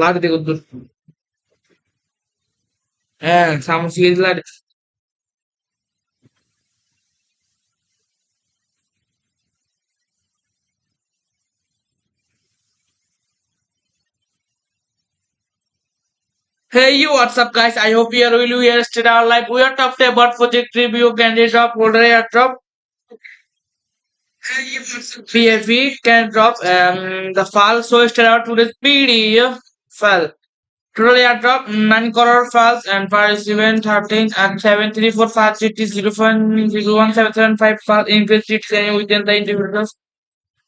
లాడితే వద్దు. some series like hey you what's up guys, I hope you are really here today our live we are talking about project review CandyDrop HODLer Airdrop PFE CandyDrop the file so start out today's PDF file. Total airdrop 9 crore files and participant 13 and 73453001775 files increase it within the individuals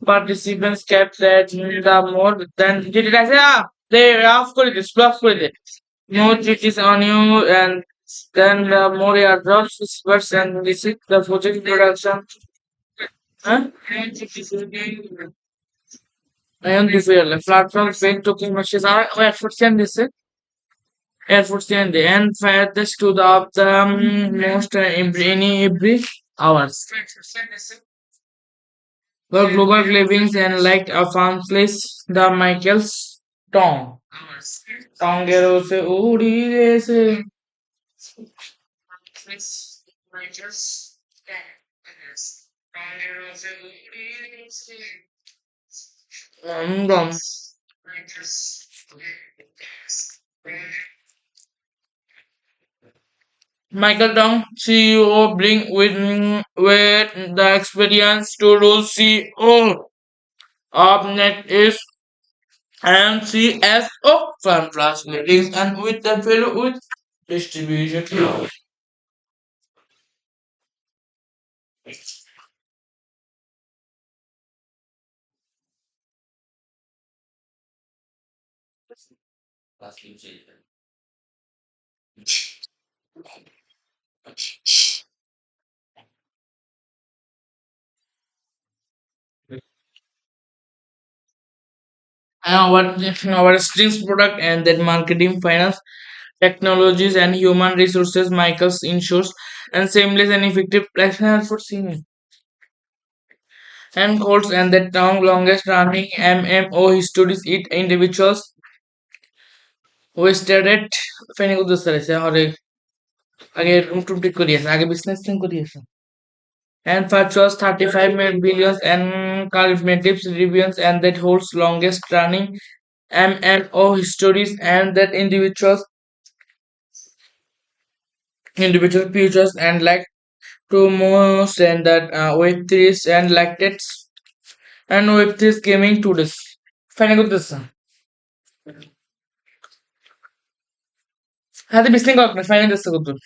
participants kept that the more than did it I say they off করে this block করে দে more it is on you and then the more airdrops dispersed and this is the project production huh? And this way platform fake token machines are efforts and this efforts and the end furthest to the of the most every hours. The global livings and like a farm place the Michael's Tong. Tongero se udi se dum. Michael Tong, CEO, bring with the experience to do CEO of NetEase and CSO from class meetings and with the fellow with distribution. Our strings product and then marketing, finance, technologies, and human resources. Michael's ensures and seamless and effective platform for senior and holds and the town longest running MMO histories it individuals who started Feni করতেছে আরে আগে room টুম ঠিক করিয়েছে আগে business thing করিয়েছে and purchased 35 billion and cumulative reviews and that holds longest running MMO histories and that individual features and like to most and that web3s and like that and web3s gaming tools. Fine good this. هذا بيسلينج أكتر fine this good.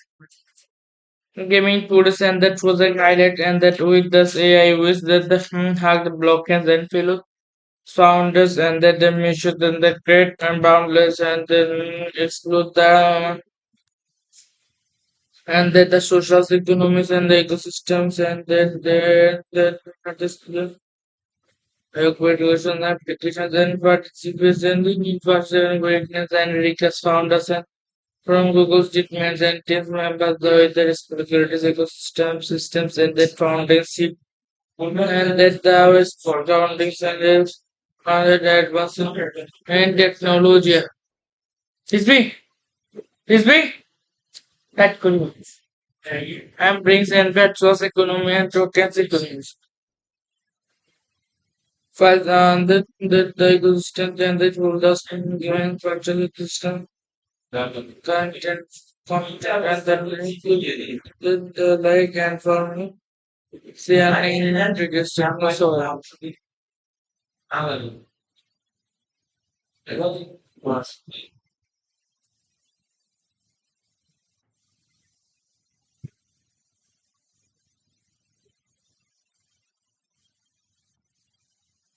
Gaming tools and that project highlight and that with this AI with that the hack the blockchains and fellow founders and that the mission and the great and boundless and then explore the and that the social economies and the ecosystems and that this Education applications and participation in infrastructure greatness and request founders and from Google statements and team members the security ecosystem systems and that foundation and that the West for foundings and that advancement and technology. Is me? Is me? That could and brings and virtual economy and tokens economies. Files and the ecosystem and the folders and given virtual system content and the like and for me see an introduction so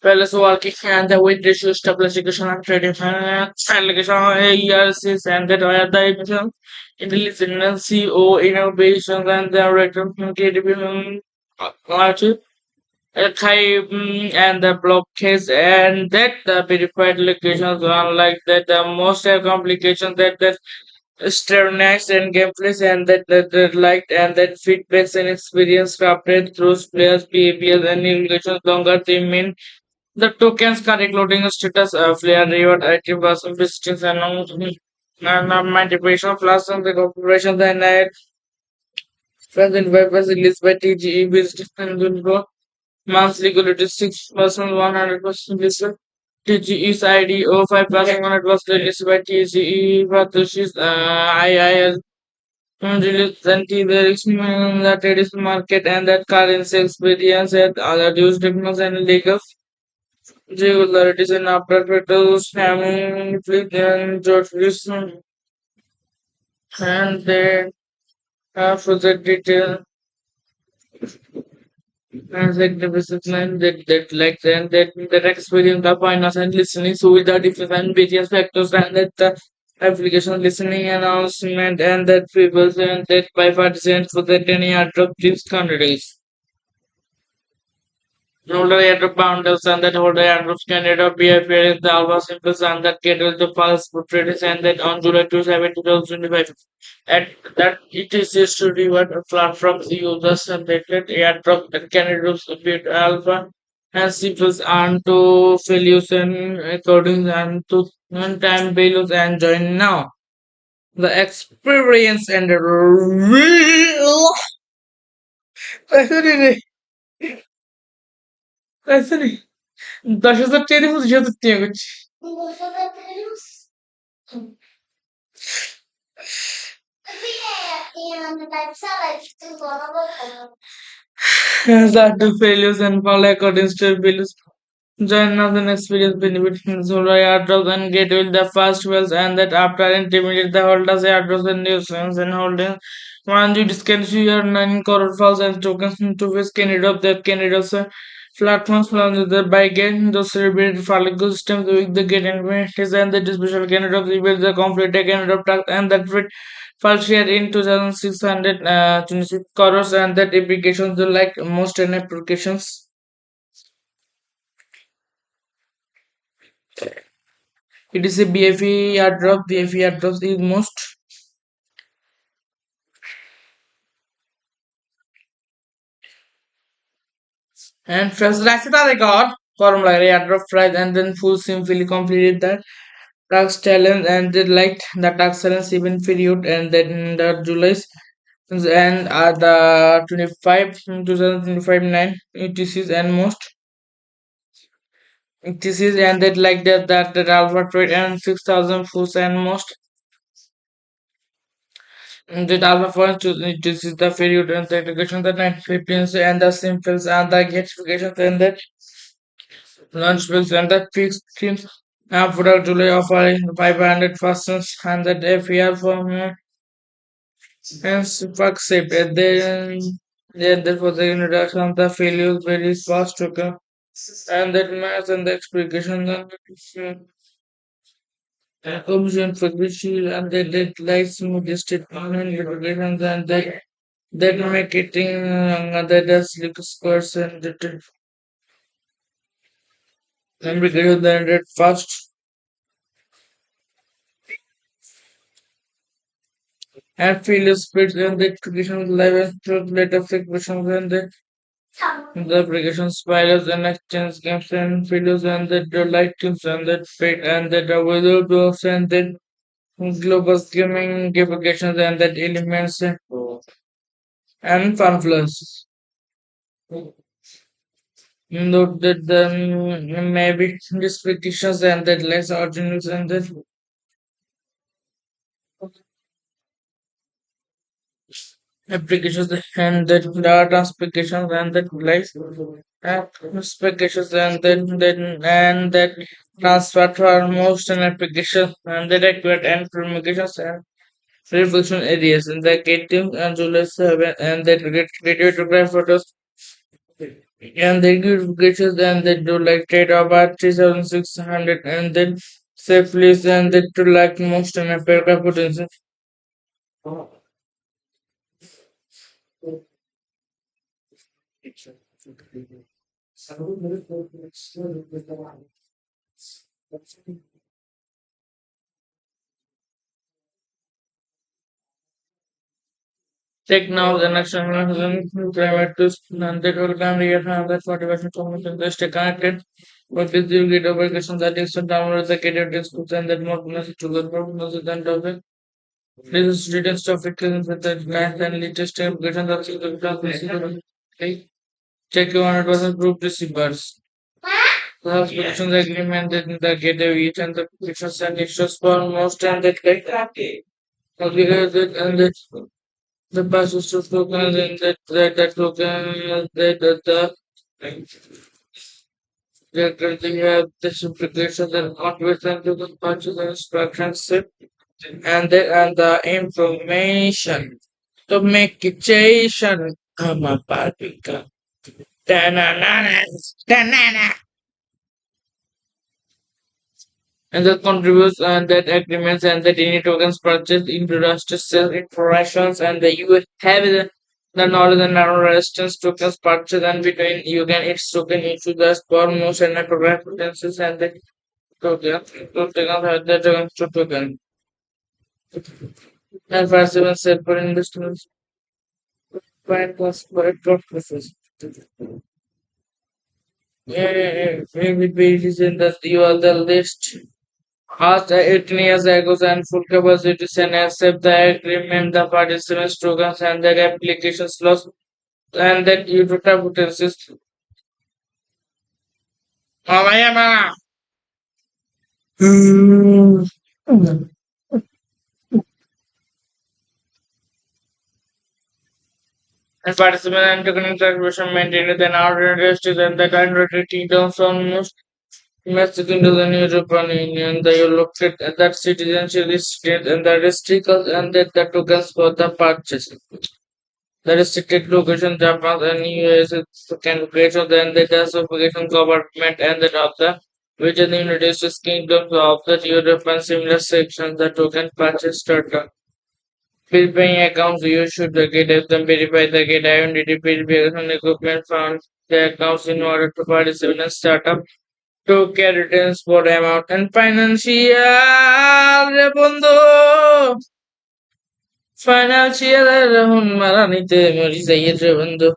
Palace working and the weight ratio stabilization and trading allocation ERCs and that are the emission intelligence CO innovation and the return capability type and the blockades and that the verified locations unlike that the most complications that sternness and gameplays and that liked and that feedbacks and experience crafted through players behavior and regulations longer they mean The tokens can including status, flare, reward, active person visitors, and manipulation, plus and the corporation, then present web was released by TGE visitors and monthly quality 6% 100% listed. TGE's ID 05% when it was released by TGE Patrici's IIL released and there is the traditional market and that currency experience and other use technology and legal regularities and after petals having fleet and George Wilson and they have project detail and like the discipline that like that experience the finance and listening so with the different various factors and that the application listening announcement and that people and that by participants for that any art of these candidates. Holder airdrop bounders and that holder airdrops candidate be appearing the alpha simples and that cater the pulse portraits and that on July 27, 2025. At that it is used to reward a platform the users and that airdrop that candidates appear alpha and simples and to failures and according and to time values and join now. The experience and the real fascinating. Fascinating. 10,000 teremos já de tempo. That the failures and fall according to values. Join us and experience benefit Zora airdrops and get with the fast wells and that after intimidate the holders airdrops and nuisance and holding one you discount your 9 crore falls and tokens to which candidate that candidates platforms from the by getting those celebrated fallible systems with the get implementation and the special candidate reveals the complete candidate tax and that fit fall share in 2626 crores and that applications are like most an applications. It is a BFE airdrop. BFE airdrop is most and first that's the record formula airdrop price and then full simply completed that tax challenge and they liked the tax challenge even period and then the July and the 25 2025 9 ETCs and most ETCs and that like that alpha trade and 6,000 foods and most the alpha points to this is the period and the education the 915 and the simples and the gamification and the lunch bills and the fixed streams and product July offering 500 persons and the FER for and super safe and then therefore the introduction of the failure very fast to come and that math and the explication and commission for which and the deadlines modested and regulations and that marketing that does look squares and that regulations and that fast and failure speeds and the application level through later expressions and the application spirals and exchange games and failures and the light teams and that fate and that available and that global gaming applications and that elements and fanfluence. Note that the maybe expectations and that less originals and that applications and that data applications and that lies applications and that transfer for most an application and that accurate and communications and reflection areas and the getting and Julius 7 and that get radio to photos and they give glitches and they do like trade about 3600 and then safely and they do like most an America potential. Take now the next one climate to and that will can react and that motivation to stay connected But with you get applications that instant download the catered schools and that more bonus to the bonus than topic. This is students traffic with the client and latest applications of the okay. Check your 100% group receivers. The subscription agreement that the gateway and the applications and issues for most and that like okay. And that the passes to tokens and that token that they have this implications and motivation to the purchase and instructions and the information to make it come a paprika. And that contributes and that agreements and that any tokens purchased into registered sales informations and the you have the knowledge and narrow resistance tokens purchased and between you can its token issue the spawn most and program potentials and the token have the tokens to token. And for seven separate investments, find plus for a drop process. Yeah, maybe pages in that you are the list. Asked 18 years ago and full capacity and accept the agreement, the participants tokens and the application slots and that you to have potencies. Hmm. And participant and token contribution maintained an outrageous and the kind of terms almost domestic into the new European Union. You looked at that citizenship is state and the restrictions and that the tokens for the purchase. The restricted location Japan and US can creation then the classification government and the of the which is the United States kingdoms of the European similar sections the token purchase starter. Bill paying accounts you should get them verify the get identity verification equipment found the accounts in order to participate in startup to get returns for amount and financial রে বন্ধু financial হুন মারা নিতে মরি যাইয়ের রে বন্ধু.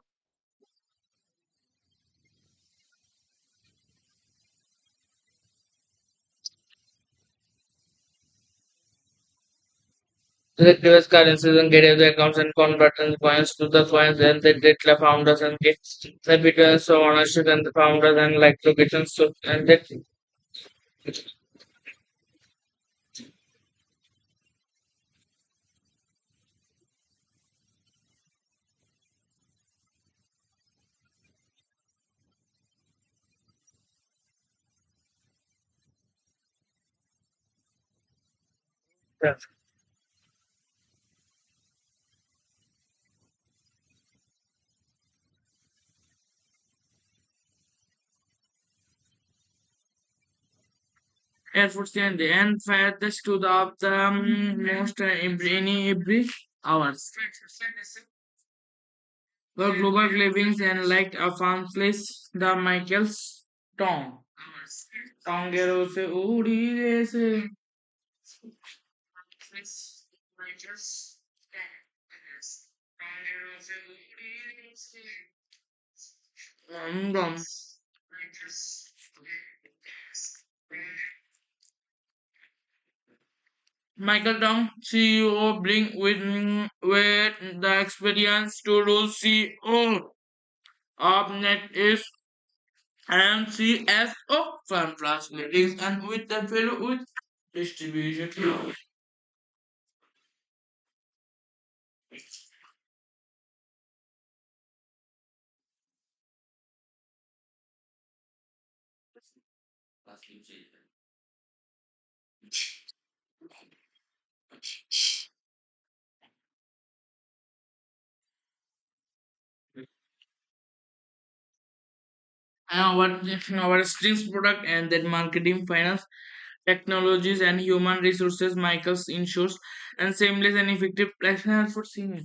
Select device currencies and get the accounts and convert and coins to the coins and the data founders and get the between so ownership and the founders and like locations so and that efforts and the end fairness to the of the most every hours. The global livings and liked a farm place the Michael's tongue. Tongero se udi se. Dom. Michael Dong, CEO, bring with the experience to do CEO of Net is and CSO from translating and with the fellow with distribution. Our strings product and then marketing, finance, technologies, and human resources. Michael's ensures and seamless and effective platform for senior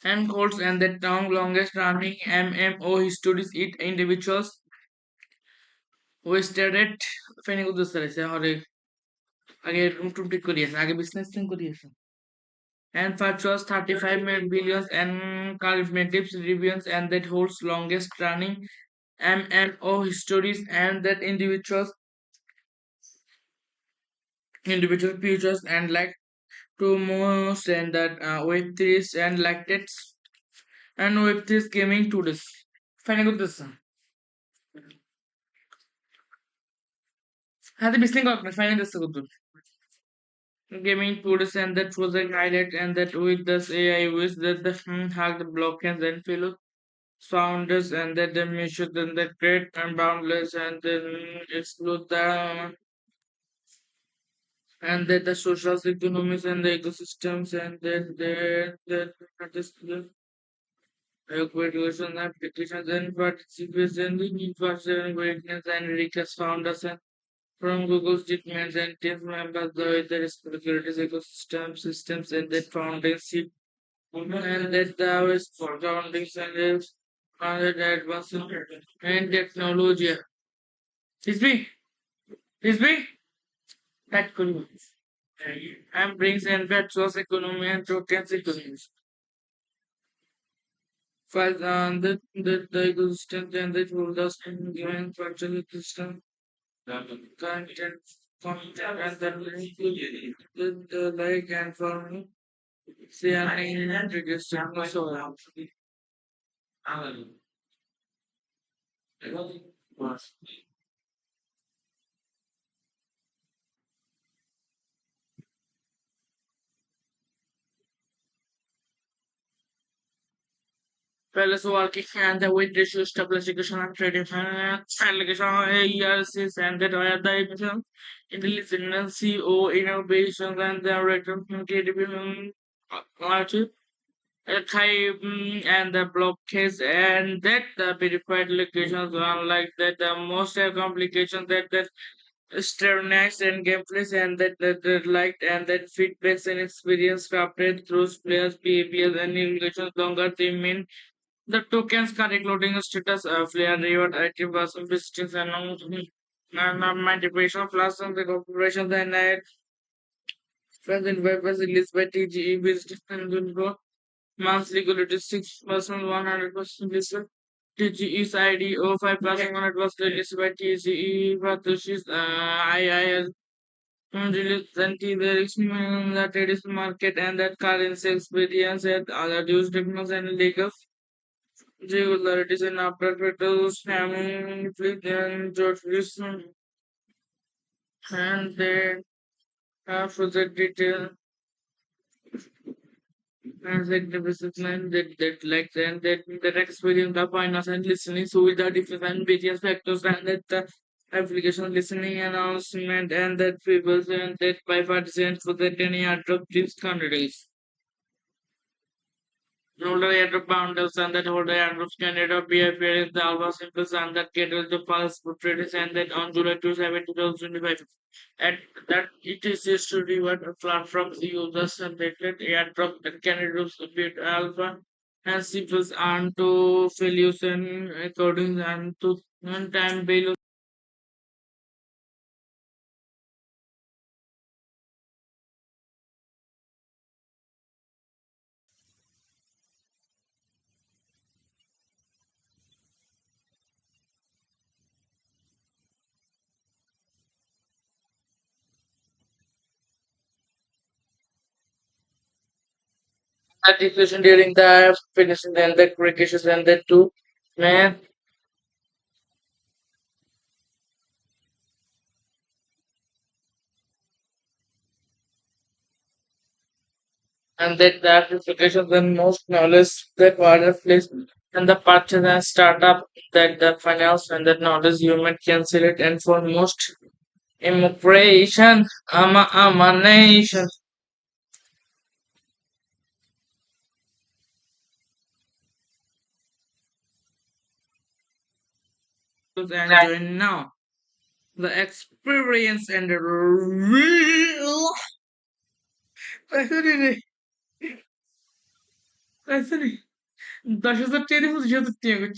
and calls and the town longest running MMO histories it individuals who started Feni করতেছে হরে আগে room টুম ঠিক করিয়েছে আগে business thing করিয়েছে and virtuous 35 billions and cosmetics reviews and that holds longest running MMO stories and that individual features and like to most and that Web3s and like that and Web3s gaming tools. Fine good this. هذا بيسلينج up fine this good. Gaming tools and that was a highlight and that with this AI was that the hacked blockchains and fellow founders and that the mission and the great and boundless and then explode the and that the social economies and the ecosystems and then the just the equation applications and participation in infrastructure and greatness and richest founders and from Google's departments and team members the other securities ecosystem systems and that foundation and that the West foundings and that advancement and technology. Is me? Is me? That could and brings and bad source economy and tokens economy. Files the ecosystem and the holders and given virtual system content and the like and for say and register so fellows working and the weight ratio stabilization and trading allocation ERCs and that are the emission intelligence CO innovation and the return creativity and the blockades and that the verified locations unlike that the most complications that sternness and gameplays and that liked and that feedbacks and experience crafted through players behavior and irrigations longer they mean the tokens current loading status player reward item person visitors and manipulation plus and the corporation and present web was released by TGE visited and monthly quality 6% 100% listen. TGE's ID 05% 100% listen by TGE Patushis IIL released anti the the traditional market and that currency experience and other use technology and legal regularities and after petals having fleet and George Wilson and they have project detail and like the businessman that likes and that experience the finance and listening so with the different and various factors and that the application listening announcement and that people and that by participants for that any Airdrop tips candidates. Holder Airdrop boundaries and that holder Airdrop candidate behavior is the alpha simple and that get with the first portraits and that on July 27, 2025. At that it is used to reward a platform the users and that airdrop that candidates bit alpha and simples and to failures and according and to time value that diffusion during the finishing and the crickets and the two man and that the application the most knowledge that water place and the partner and startup that the finance and the knowledge human can select and for most immigration ama nation and join now the experience and the real fascinating fascinating 10,000 telefon já do tempo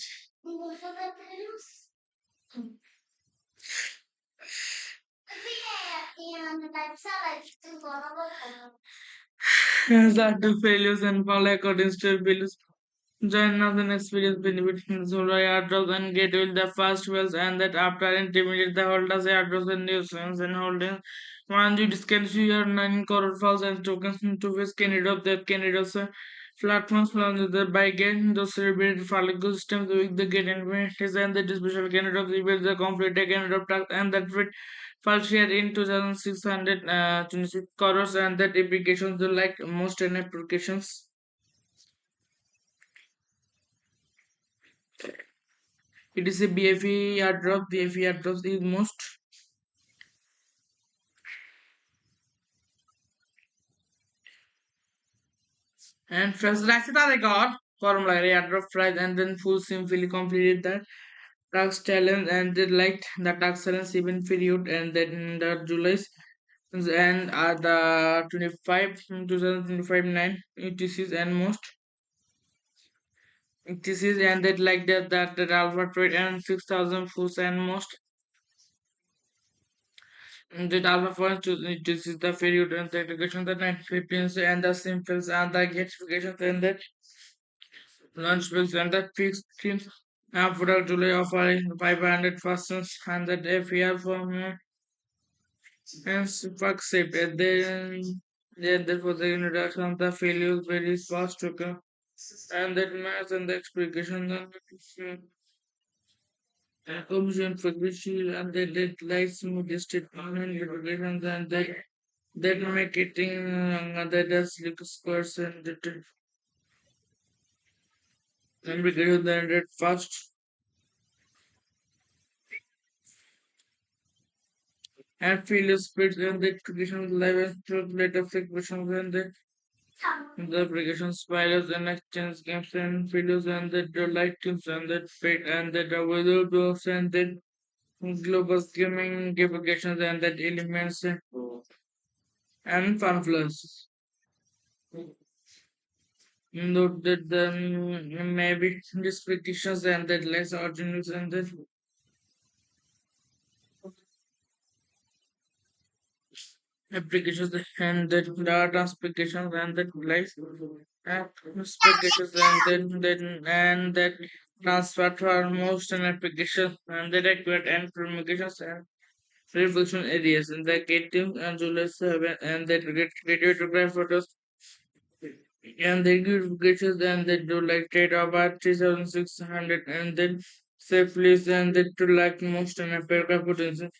that the failures and fall according to values Join an experience between Solar airdrops and gateway the first wells and that after intermediate the holders airdrops and nuisance and holding one you discount your 9 crore files and tokens to face candidate that candidates platforms launched the by getting those celebrated file systems with the get implementations and the special candidate reveals the complete candidate task and that fit file share in 2626 crores and that applications like most and applications. It is a BFE airdrop. BFE airdrop is most and first Rashida they got formula airdrop price and then full simply completed that tax challenge and they liked the tax challenge even period and then the July and the 25 2025 9 ETCs and most ETCs and that like that alpha trade and 6,000 foods and most the alpha points to this is the period and the integration the 915 and the simples and the gamification and the lunch bills and the fixed schemes after July offering 500% and the FER for more and fuck safe and then therefore the introduction of the failures very fast to come and that math and the explication and commission for which and that lies modest statement regulations and that marketing that does look squares and that and we greater than that fast and feel spreads and the traditional level to later fluctuations and the application spirals and exchange games and videos and the light games and that fate and the weather doors and the global gaming applications and that elements and fanfluence. Note that the maybe dispositions and that less originals and the applications and that data applications and that life applications and that transfer to our most an application and that accurate and communications and reflection areas and the creative and Julius and that get creative to graph photos and they give applications and they do like trade about 3600 and then safely and they to like most an application.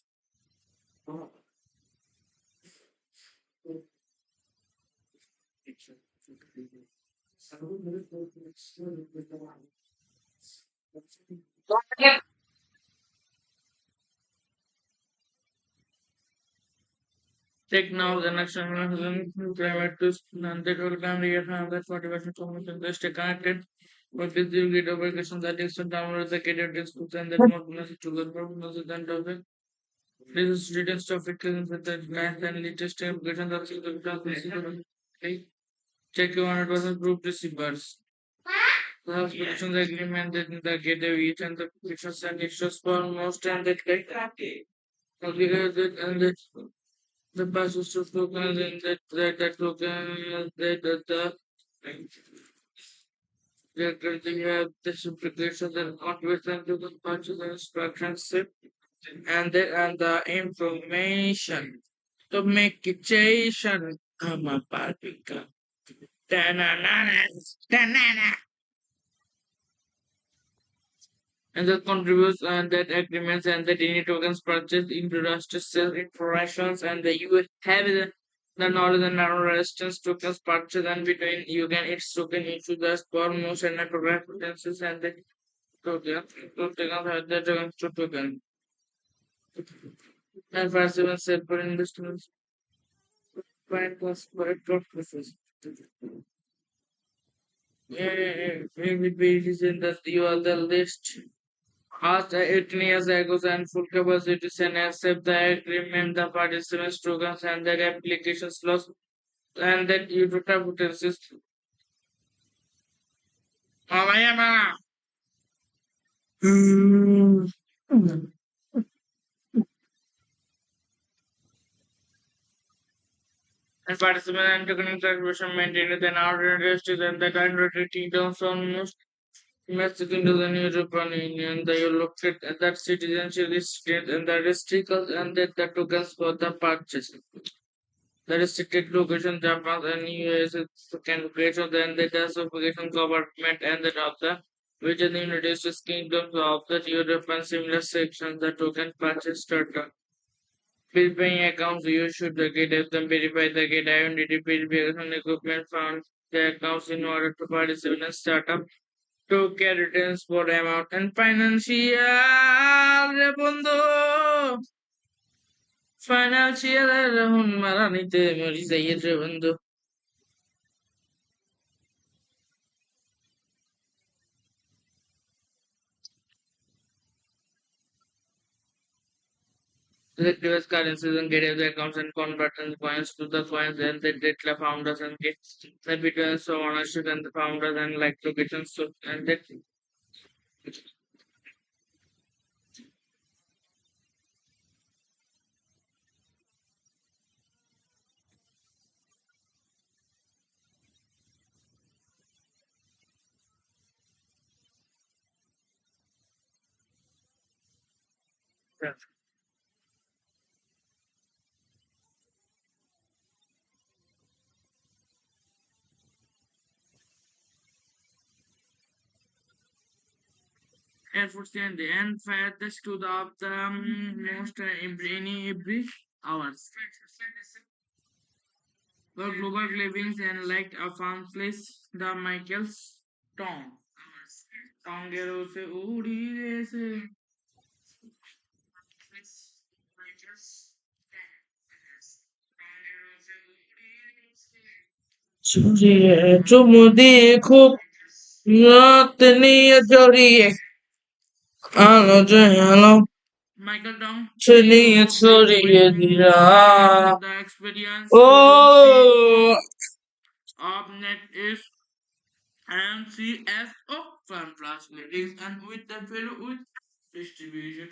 Take now the next one climate to that will can read that 40% information they stay connected. But with you get application that is to download the catered discourse and that more message to the purpose than topic. This is written stuff it can with the grant and latest application that is the check your 100% group receivers. The applications agreement that the gateway each and the applications and issues for most and that like and that the passes to tokens and that token that currently have this implications and conversion to the purchase and instructions and the information to make it change. I'm a paprika. And that contributes and that agreements and that any tokens purchased into registered sell interactions and the you have the knowledge and resistance tokens purchased and between you can its token issue the sperm motion and program potencies and the token have the tokens to token and for seven separate investments find plus for processes. Maybe it is in that you are the list. After 18 years ago and full capacity and accept the agreement, the participants tokens and their applications lost and that you to have potencies. Hmm. And participant and token contribution maintained an order registers and the kind rating down almost Messaging to the new European Union, the looked at that citizenship is state and the restrictions and that the tokens for the purchase. The restricted location Japan and US can creation then the classification government and the other which is the United States kingdoms of the Europe and similar sections the token purchase starter. Bill paying accounts you should get them verify the get identity verification equipment found the accounts in order to participate in startup to get returns for amount and financial রে বন্ধু financial হুন মারা নিতে মরি যাইয়ে রে বন্ধু the previous currencies and get the accounts and convert and coins to the coins and the data founders and get the between so ownership and the founders and like locations so and that and for the and furthest to the of the most every hours. The global livings and like a farmless the Michael's tongue. Tongero se udi se ছড়িয়ে চুমু দিয়ে খুব রাত নিয়ে জড়িয়ে আলো জানো Michael Dong ছড়িয়ে ছড়িয়ে দিয়া the experience oh of net is MCSO from class meetings and with the fellow with distribution.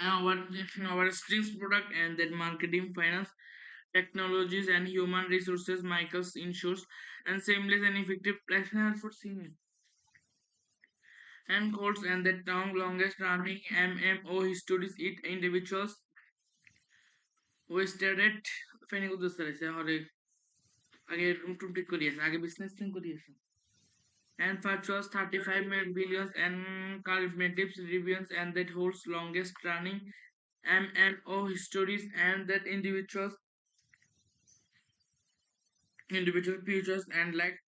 Our strings product and then marketing finance technologies and human resources Michael's ensures and seamless and effective platform for senior and codes and the term longest running MMO histories it individuals wasted Feni করতেছে রাইছে হরে আগে room টুম ঠিক করিয়েছে আগে business thing করিয়েছে and virtuous 35 billion and calculative reviews and that holds longest running MMO histories and that individual features and like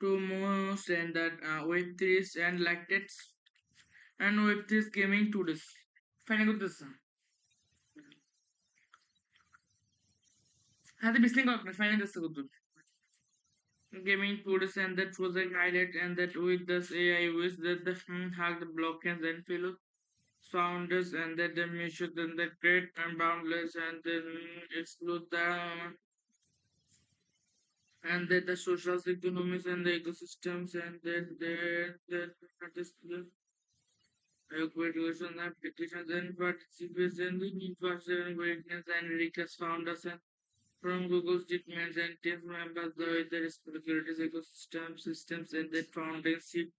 to most and that web3s and like that and web3s gaming tools. Fine good this. Had the business of fine this good. Gaming tools and that was a highlight and that with this AI was that the hacked blockchains and fellow founders and that the measure then the great and boundless and then explode the and that the social economies and the ecosystems and that Education applications and participation in infrastructure greatness and richest founders and from Google's departments and team members the security ecosystem systems and that foundation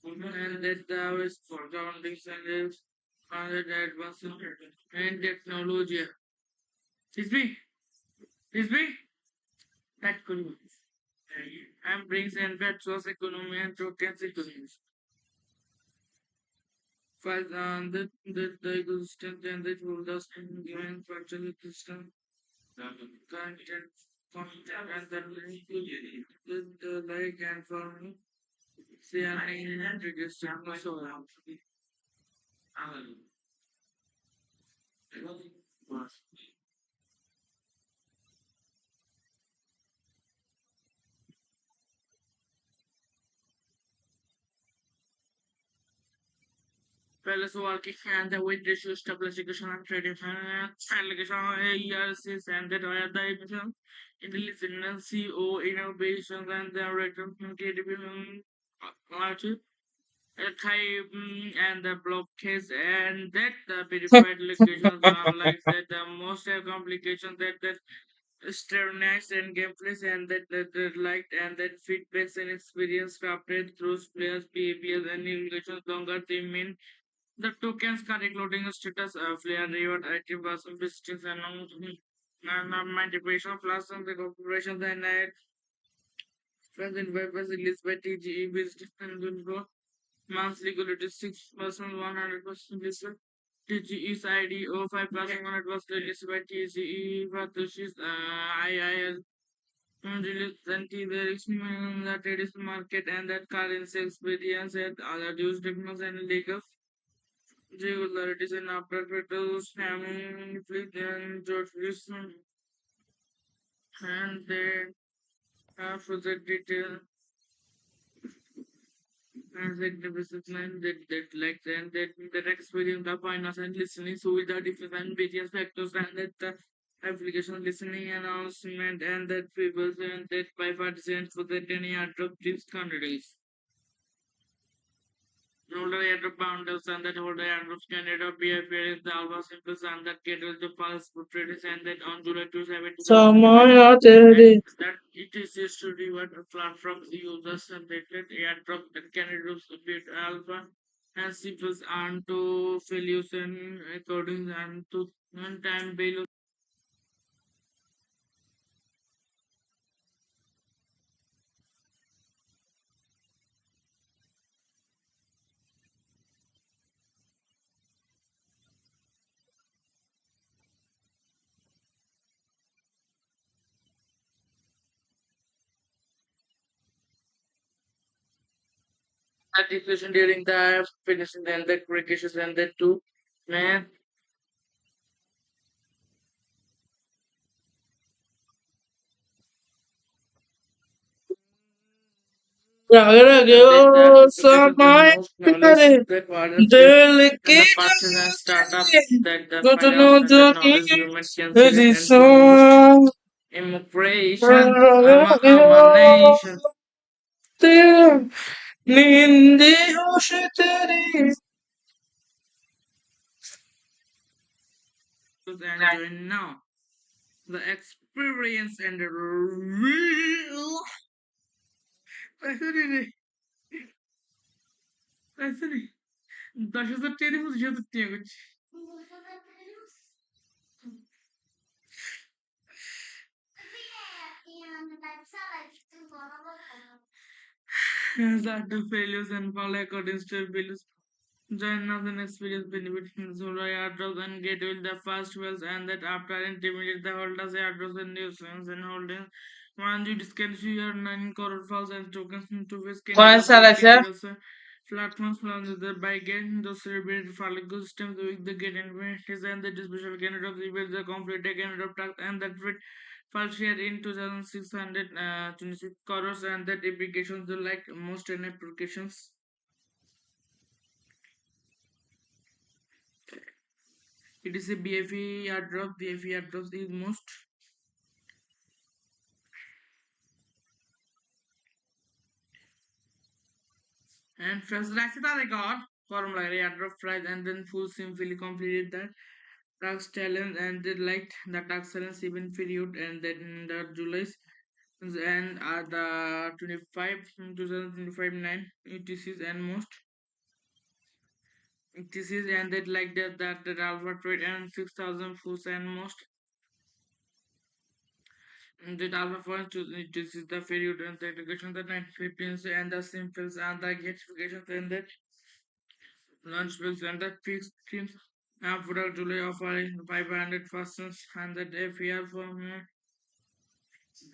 and that the West for foundation and that advancement and technology. Is me? Is me? That could be. And brings and virtuous economy and tokens economies. First, the ecosystem and the holders and given virtual system content and the link with the like and for me sharing and registering so Palace working and the with issue establishment and tradition allegation years and that were the emission intelligence CEO innovation and the return capability type and the blockades and that the verified locations unlike that the most complications that sternness and gameplays and that liked and that feedbacks and experience crafted through players behaviors and irrigations longer they mean the tokens can including status player reward active person visitors and my depression plus and the corporation then present webs released by TGE visitors and monthly good 6% 100% listed. TGE's ID 05% 100% released by TGE Patrici's IIL released and there is the traditional market and that currency experience and other use technology and legal regularities and after petals having fleet and George Wilson and they have further detail executive assessment that like and that experience the finance and listening so with the different various factors and that application listening announcement and that people and that by participants for that any art of these countries. Older airdrop boundaries and that older airdrops candidate behavior is the alpha simples and that cater to pulse portraits and that on July 27, 2025 and that it is used to reward a platform the users and that airdrop that candidates bit alpha and simples and to failures and according and to one time value that diffusion during the finishing and that breakages and that too man. And that the application the most knowledge that modern skills and the partners and startup that the finance and that knowledge humans can select and for most immigration nation and join now the experience and the real fascinating fascinating 10,000 telefon já tinha that the failures and fall according to values. Join us and experience benefit Zora airdrops and get with the fast wells and that after intimidate the holders airdrops and nuisance and holding one you discount your 9 crore files and tokens to which candidates platforms from the by getting those celebrated fallible systems with the get inventors and the special candidates with the complete candidate tax and that fit file share in 2626 crores and that applications are like most in applications. It is a BFE airdrop. BFE airdrop is most and first Rakshita they got formula airdrop price and then full simply completed the tax challenge and they liked the tax challenge even period and then the July and the 25 2025 9 ETCs and most ETCs and that like that alpha trade and 6,000 foods and most the alpha points to this is the period and the education the 915 and the simples and the gamifications and the lunch bills and the fixed schemes after July offering 500 persons and the FER for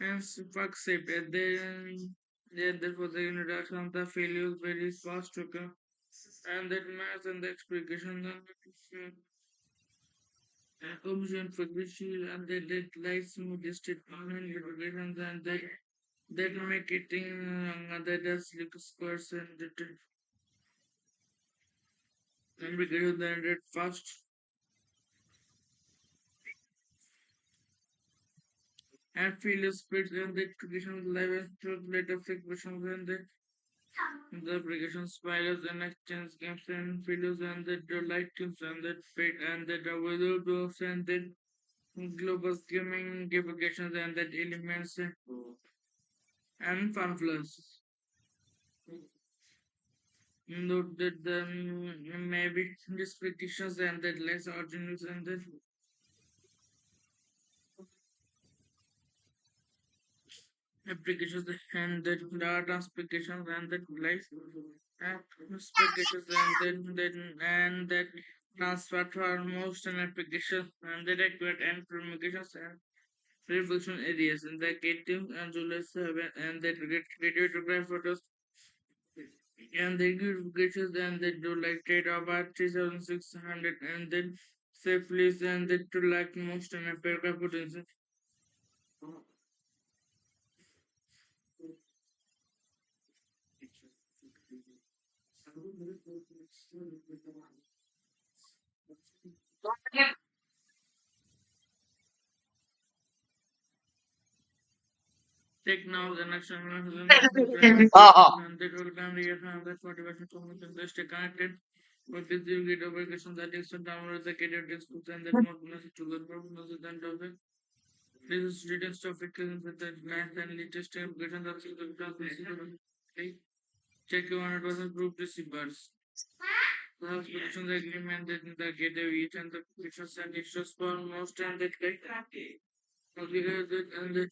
and fuck safe and then therefore the introduction of the failures very fast to come and that math and the explication and commission for which and that lies modested online regulations and that make it that does look squares and that applications that render fast and failure speeds and the application live and later expressions and the application spirals and exchange games and failures and the light teams and the fate and the available and the global gaming applications and that elements and fanfluence. Note that the maybe restrictions and that less originals and the applications and the data applications and the life applications and that transfer for most an application and the required and promulgations and reflection areas and the creative and Julius and the creative photos and the gauges and the do like trade about 3600 and then safely and the to like most and a paragraph potential. Take now the next one and the total can reaction and the motivation to stay connected with this you get application that is to download the career textbooks and then more message to the prognosis and topic. This is students topic with the grant and latest application that is the check your 100% group receivers. The subscription agreement that the gateway and the features and issues for most and that and that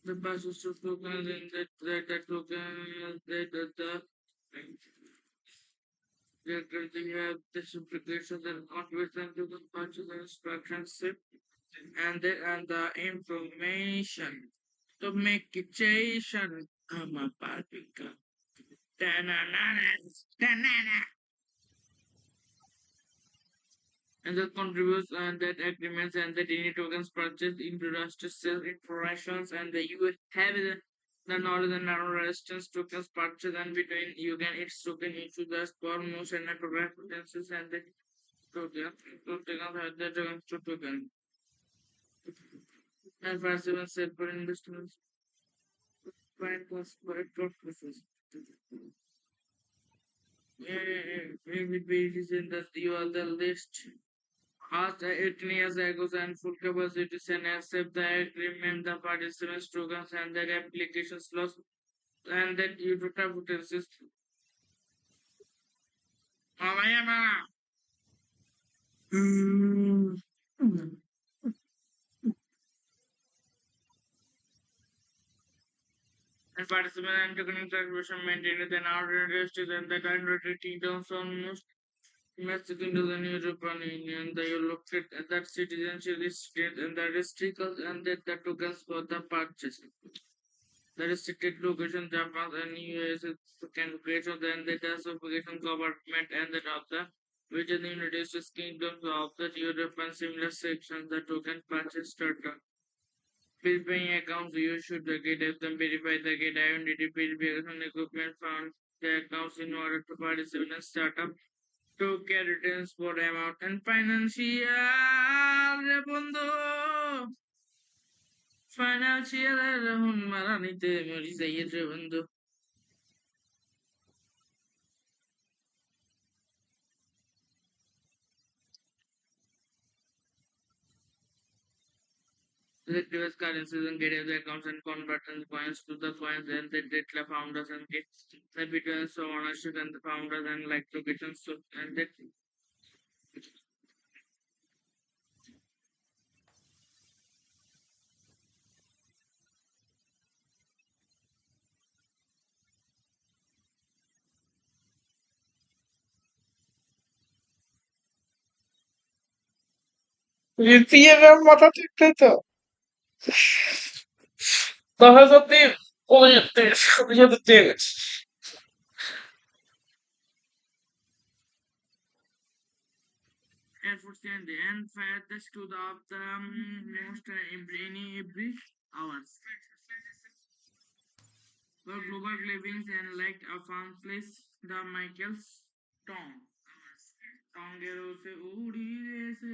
the passes to token and that token that they have this implication and conversion to the purchase and instructions and the information to make it change. I'm a paprika. And that contributes and that agreements and that any tokens purchased into registered sales informations and the you have the knowledge and narrow resistance tokens purchase and between you can its token issue the spot motion and provide potencies and the tokens have the tokens to token and for seven set for investments find plus for purposes. Maybe pages in that you are the list. After 18 years ago, and full capacity and accept the agreement, the participants tokens and the applications lost and that you to potencies. Mm. And participant and token contribution maintained an outrageous and the kind of kingdoms almost Mexico into the new European Union. The you looked at that citizenship is state and the restrictions and that the tokens for the purchase. The restricted location Japan and US can creation then the classification government and the other which is the United States kingdoms of the European similar sections the token purchase starter. Bill paying accounts you should get them verify the get identity bill paying equipment found the accounts in order to participate in a startup to get returns for amount and financial বন্ধু financial মারা নিতে মরি যাইয়ে বন্ধু. The previous currencies and get the accounts and convert and coins to the coins and the data founders and get the between so ownership and the founders and like locations so and that Recibe মাথা ঠিক তাই তো দেখা যাতে কলেজেতে সাথে সাথে দিয়ে গেছে efforts and the end fat the stood up the most every hours. The global livings and like a farm place the Michael's Tom. Angelo se udi se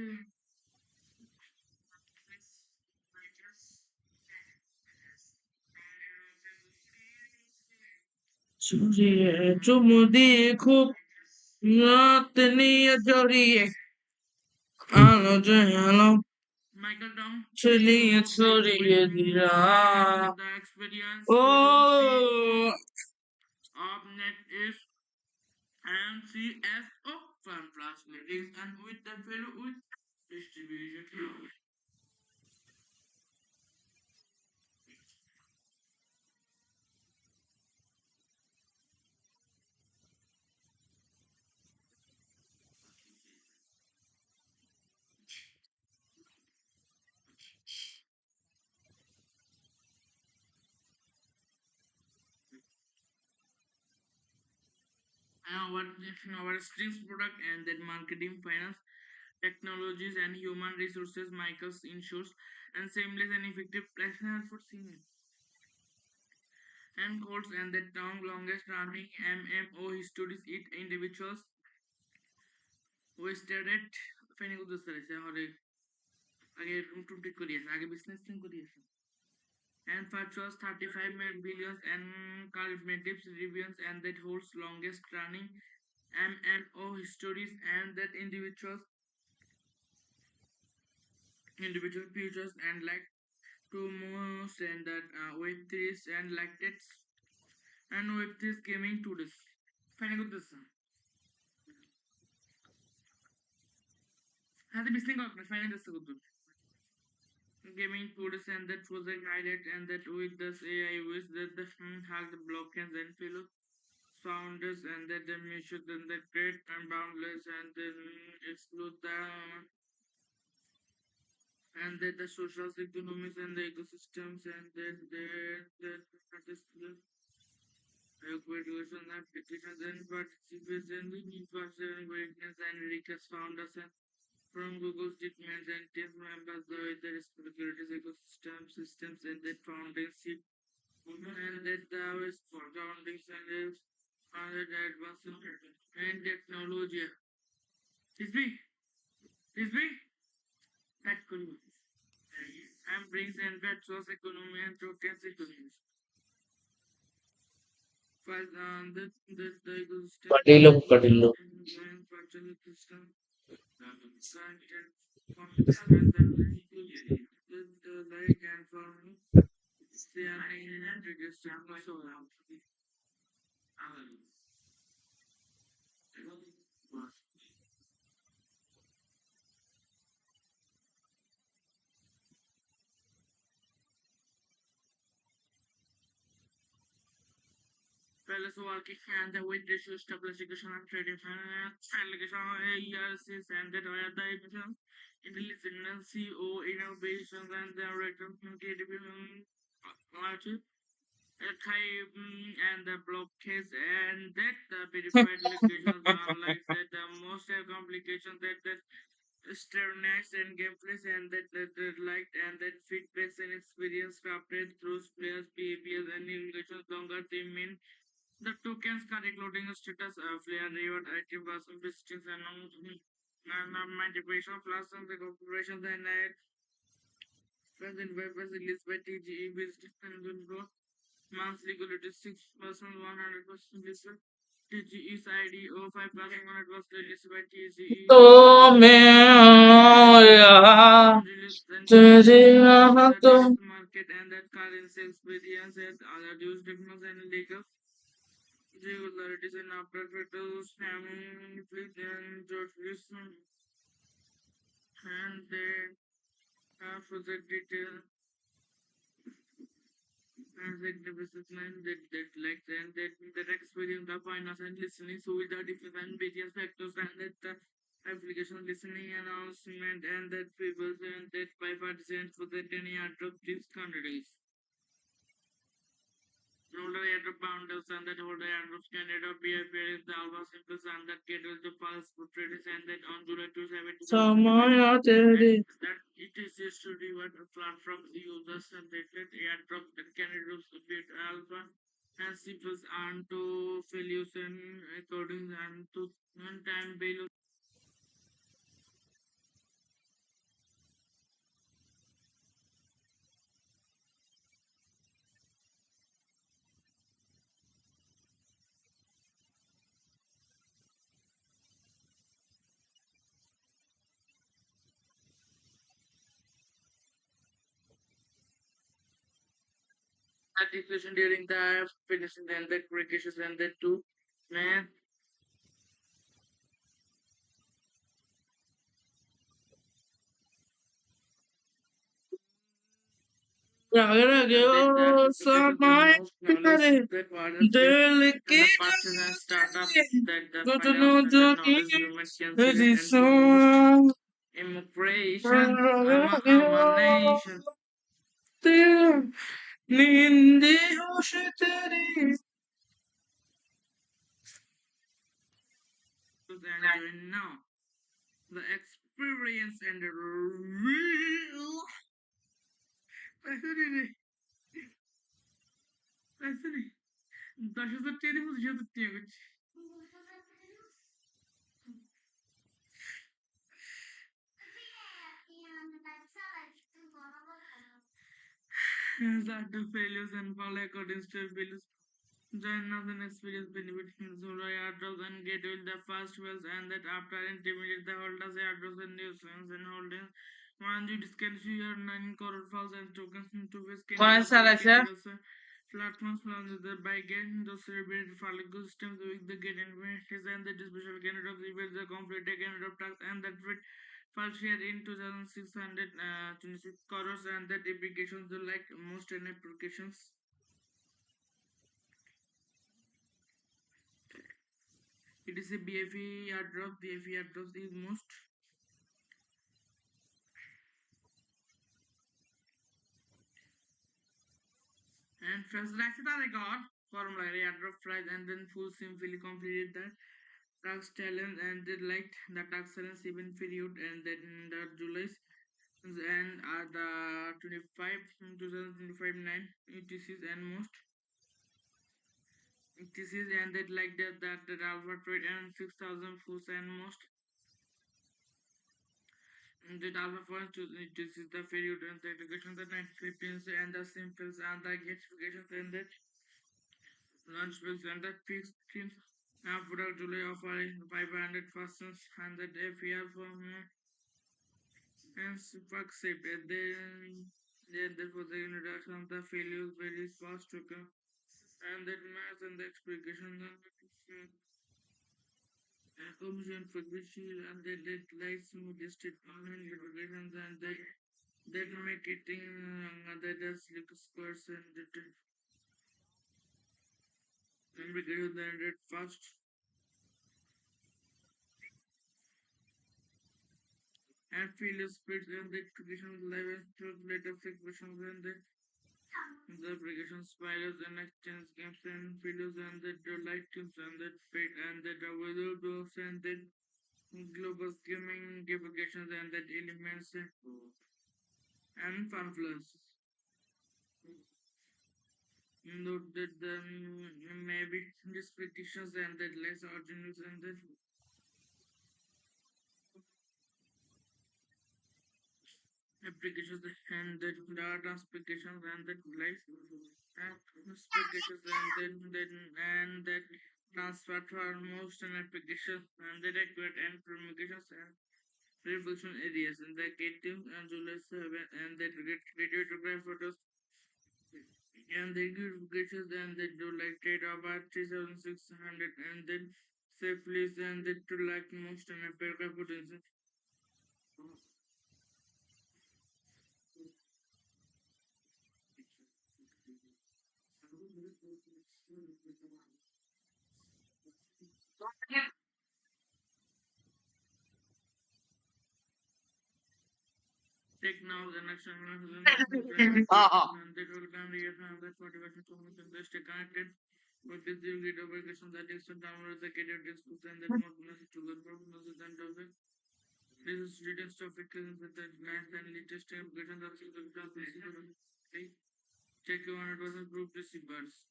Giulie, চুমুদি খুব রাত নিয়ে জড়িয়ে আলো জানালো Michael Down ছড়িয়ে ছড়িয়ে দিরা the experience oh of net is MCSO from translating and with the fellow with distribution. Our strings product and then marketing, finance, technologies, and human resources. Michaels ensures and seamless and effective placement for senior and calls and the town longest running MMO histories it individuals who started finding with the service আগে room ঠিক করিয়েছে আগে business thing করিয়েছে and virtuous 35 billions and cosmetics reviews and that holds longest running MMO histories and that individual features and like two most and that web3s and like that and web3s gaming to this finding with this هذا بيسنج أكتر finding this good gaming to this and that was a highlight and that with this AI was that the has the blockchains and fellow founders and that the mission and the great and boundless and then explode the and that the social economies and the ecosystems and then the graduation applications and participation in infrastructure maintenance and request founders and from Google statements and team members the responsibilities ecosystem systems and that foundation and that the foundation and that advancement and technology. Is me? Is me? That could be. And brings and that source economy and tokens economy. First, the ecosystem Kadilo, kadilo. and virtual system content and the like and for sharing and register so Palace working and the with issue establish education and trading allegation ERCs and that are the emission intelligence CO innovations and the return from KDB and the blockades and that the verified locations are like that the most complications that sternness and gameplays and that liked and that feedbacks and experience crafted through players behaviors and irrigations longer they mean the tokens can including status player reward active person visitors and manipulation plus and the corporations and present webs released by TGE visitors and monthly quality 6% 100% listen. TGE's ID 05% 100% listen by TGE. Oh man, Release then yeah. the market and that currency experience and other use difference and legal regularities and after petals having please and George Wilson and they have further detail and that the businessman that likes and that experience the finance and listening so with the different various factors and that the application listening announcement and that people and that by participants for that any airdrop these countries. Older airdrop boundaries and that older airdrops candidate be appear the alpha simple and that get the pulse portraits and that on July 27 Samaya tere. that it is used to reward a platform users and that airdrop that candidates bit alpha and simples and to solution according and to one time value That discussion during the finishing and the crickets and the two man. And then the applications the most knowledge that was skill and the purchase and startups that the finance and the knowledge human consider and for most immigration nation Nindi hosh teri and doing now the experience and the real fascinating fascinating 10,000 tane já tenho that the failures and fall according to failures. Join us in experience benefiting Zora airdrops and gateway the first wells and that after intimidate the holders airdrops and new swings and holdings. Once you discount your 9 crore falls and tokens into which can platforms from the by getting those celebrated for legal systems with the get inventors and the special candidate of the complete candidate of tax and that fit fall share in 2626 crores and that applications are like most in applications. It is a BFE airdrop. BFE airdrop is most and first Rashida record formula airdrop price and then full simply completed that tax challenge and they liked the tax challenge even period and then the July and the 25 2025 9 UTCs and most UTCs and that like that alpha trade and 6,000 fools and most the alpha points to this is the period and the education the 915s and the simples and the gamifications and the lunch bills and the fixed teams. After July offering 500 persons and the FER for and fuck safe. Then therefore the introduction of the failures very fast to come and that math and the explication and the commission for which and that lies smooth statement and litigation and that make it that as like squares and that ambiguous than that fast and failure spreads and the application live and truth later expressions and the application spirals and exchange games and failures and the light teams and that fate and that available and that global gaming applications and that elements and fanfluence. Note that the maybe disputations and that less originals and that applications and that data applications and that life applications and that transfer for most an application and that accurate and communications and reflection areas and the creative and July 7 and that creative to graph photos and the notifications and they do like trade about 3600 and then safely and they do like most and a paragraph potential. Take now the next one and that will can reason that motivation so much and they stay connected with this you get application that is to download the cadet discourse and that more message to the problem and topic. This is students topic with the nice and latest application that is the check your 100% proof receivers.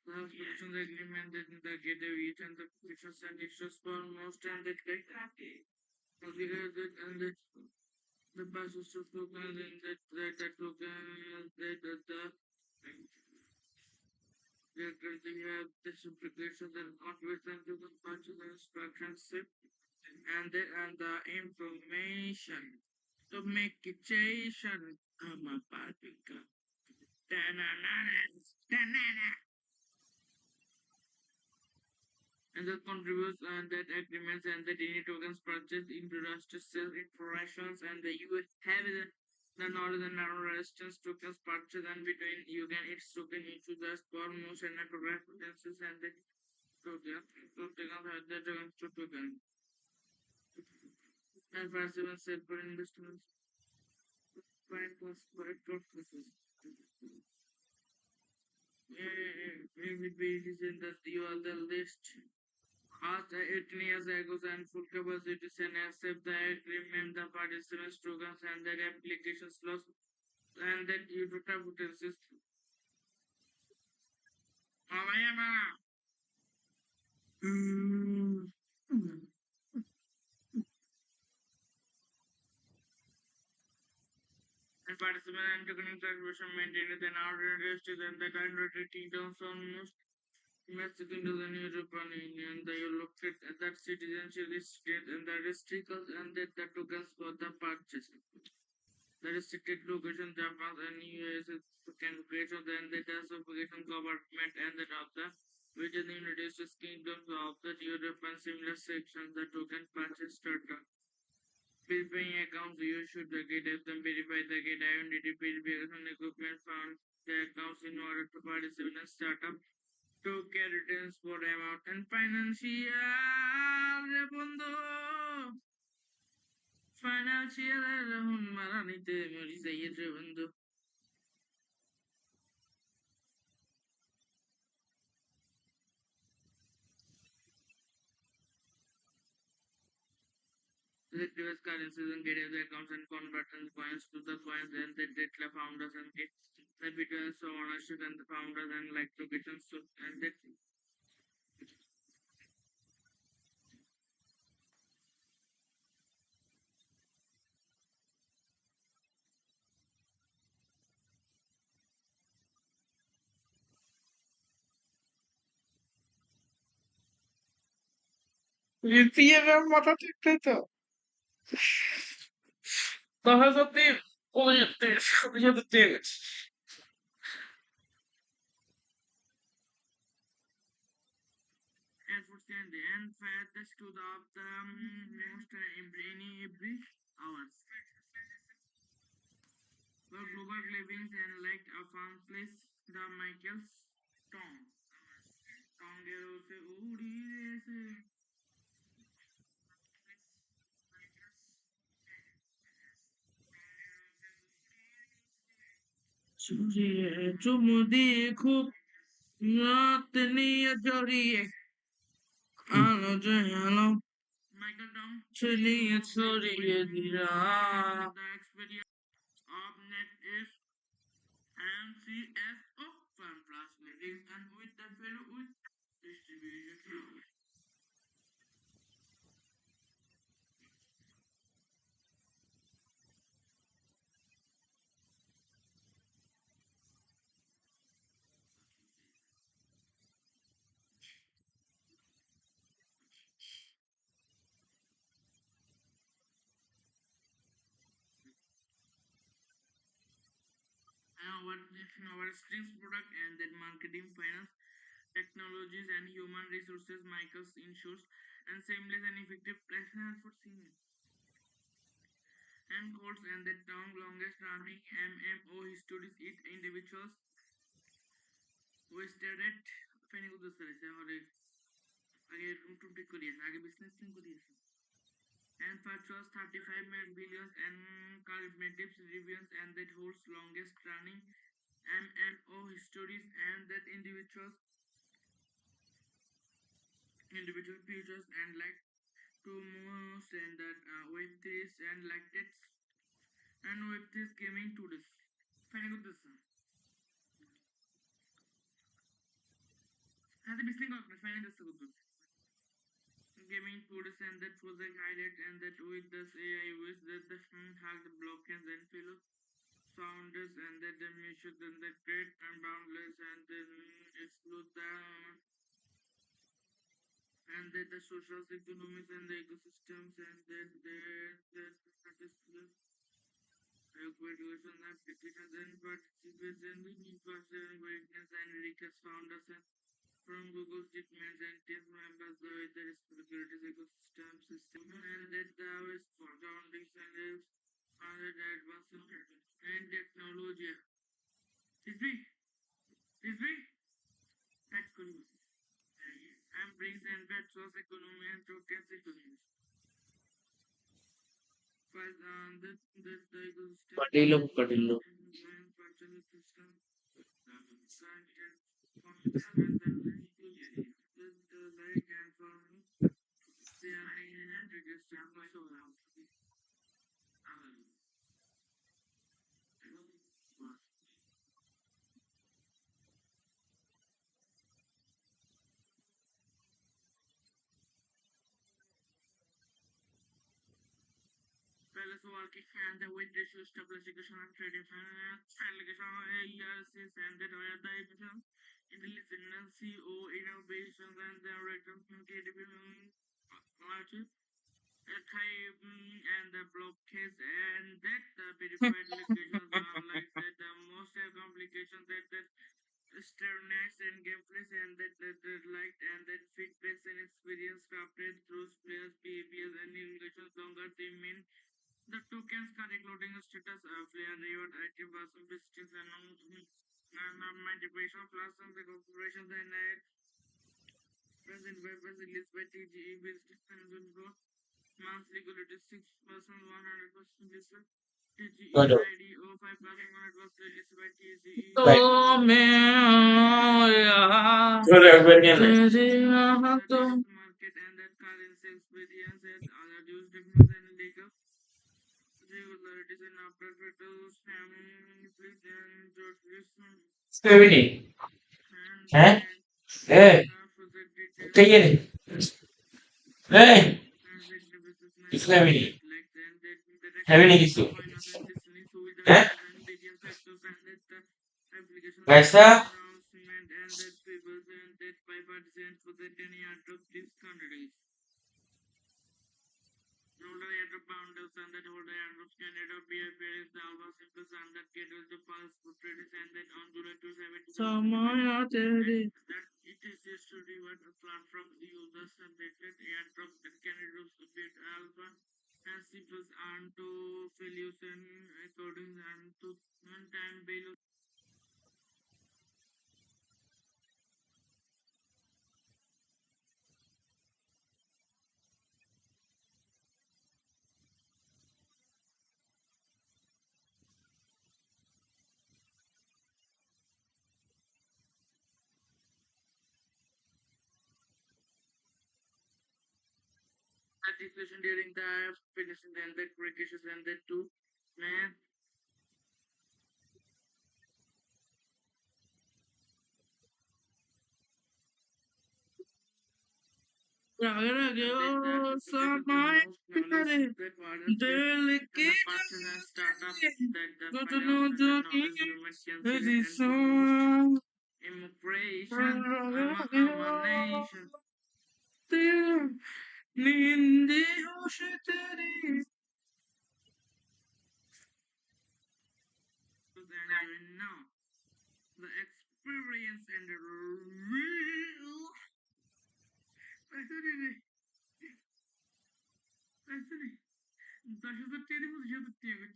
The subscription agreement that the gateway and the features and issues for most and that configure that and that the passes to token and that token that they have this implication that conversion to the purchase instructions and the information to make it change come up. and that contributes and that agreements and that any tokens purchased into trusted sales informations and the you have the knowledge and non-resistance tokens purchased and between you can its token into the foremost and appropriate potencies and the tokens have the tokens to token and for seven separate investments find plus correct processes. Maybe it is in that you are the list. After 18 years ago, and full capacity and accept the agreement, the participants tokens and their applications lost and that you to have potencies. Mm. And participant and token contribution maintained an order than the kind of kingdoms almost Mexico into the new European Union. You looked at that citizenship is state and the restrictions and that the tokens for the purchase. The restricted location Japan and US can creation then the classification government and that of the which is the United States kingdoms of the Europe and similar sections the token purchase starter. Verifying accounts you should the get them verify the get identity verification equipment found the accounts in order to participate in a startup to get returns for amount and financial বন্ধু financial মারা নিতে মরি যাইয়ে বন্ধু. The previous currencies and get the accounts and convert and coins to the coins and the data founders and get the between so ownership and the founders and like locations so and that ইতিহাসের মাথা ঠিক তাই তো দেখা যাতে কলেজেতে সুবিধাতে and for the and fattest to the of the most every hours. The global livings and like a fun place the Michael's Tom. Tongero se uri se চুরিয়ে চুমু দিয়ে খুব রাত নিয়ে জড়িয়ে আলো জানো ছড়িয়ে ছড়িয়ে দিলাম. The experience of net is MCSO fun plus living and with the fellow with distribution. Our strings product and then marketing finance technologies and human resources Michaels ensures and seamless and effective placement for senior and calls and the term longest running MMO histories it individuals wasted Feni করতে চাইছে আমারে আগে room ঠিক করিয়েছে আগে business team করিয়েছে and purchased 35 billion and cumulative reviews and that holds longest running MMO histories and that individual features and like to most and that web3 and like that and web3 gaming tools. Fine good this. Has a business of fine this good. Gaming tools and that project highlight and that with this AI with that the hack the blockchains and fellow founders and that the mission and the great and boundless and then explore the and that the social economies and the ecosystems and that Graduation applications and participation in infrastructure awareness and request founders and from Google statements and team members with the security ecosystem system and that the surrounding standards are the advancement and technology. Is me? Is me? That's good. And brings and that source economy and tokens economy. First, this the ecosystem Padillo, Padillo. and virtual system content and the like and for they are and register so Palace working and the wind ratio stabilization and trading allocation ERCs and the division intelligence CO innovations and the return KDP type and the blockades and that the verified locations are like that the most complications that sternness and gameplays and that liked and that feedbacks and experience crafted through players behaviors and relations longer they mean the tokens correct loading status player reward active version visitors and manipulation plus and the configurations and present weapons released by TGE visitors and monthly quality 6% 100% listen. TGE Good. ID 05% 100% listen by TGE. Bye. Oh man, yeah. Good, everyone. Market and that currency experience and other use difference and legal regularities and after petals having please and listen 70. and Huh? then Hey, project details take it. Hey, transact business it's and that 70. like and that direct 70 access is to so. finance and listening so with the Huh? access and details access and that application What's up? announcement and that people and that by participants for that any address these countries. Holder airdrop bundles and that holder airdrops can airdrop be appearance the alpha simple and that schedule the pulse for traders and that on July 27 that it is just to reward a platform the users and that airdrop that can airdrop the bit alpha and simples and to solution according and to one time bail that discussion during the finishing and that vacations and that too man Immigration, I'm a nation. Nindi Oshitari. And now, the experience and the real. Actually, that is the terrible job of David.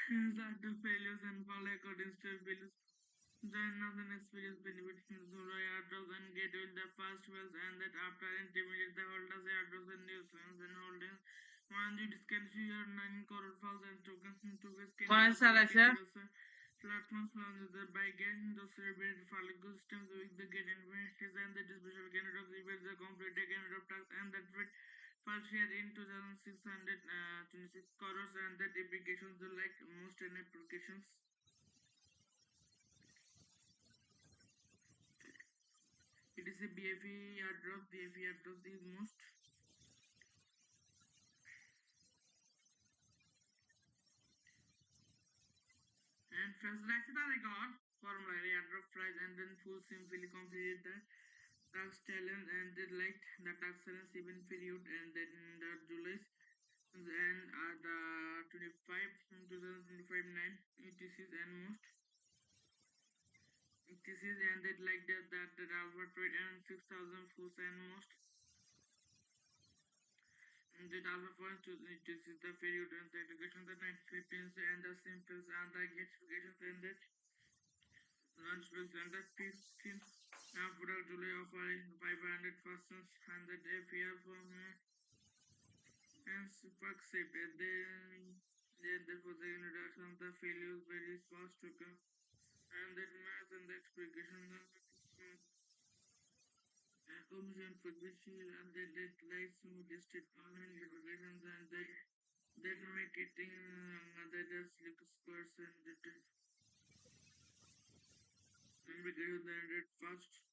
That the failures and fall according to failures. Then nothing experience benefits in Zora airdrops and gateway the first wells and that after intimidate the holders airdrops and new funds and holding one you discount your 9 crore files and tokens into this platforms from the by getting those celebrated file systems with the get investors and the special candidate of the complete candidate of tax and that fit file share in 2626 crores and that applications like most applications. It is a BFE airdrop. BFE airdrop is most and first like that I got. formula Airdrop flies and then full simply completed the task challenge and they liked the task challenge even period and then the July and the 25 2025 9 ETCs and most ETCs and that like that the Albert rate and 6,000 fools and most the alpha first to this is the period and the education the 915s and the simples and the gamifications and the lunch bills and the 15th product July offering 500 persons and the day fair for and fuck shape and then there was the introduction of the failures very fast to come and that math and the explication commission progression and the deadlines listed online publications and that make it that does look squares and that because then it fast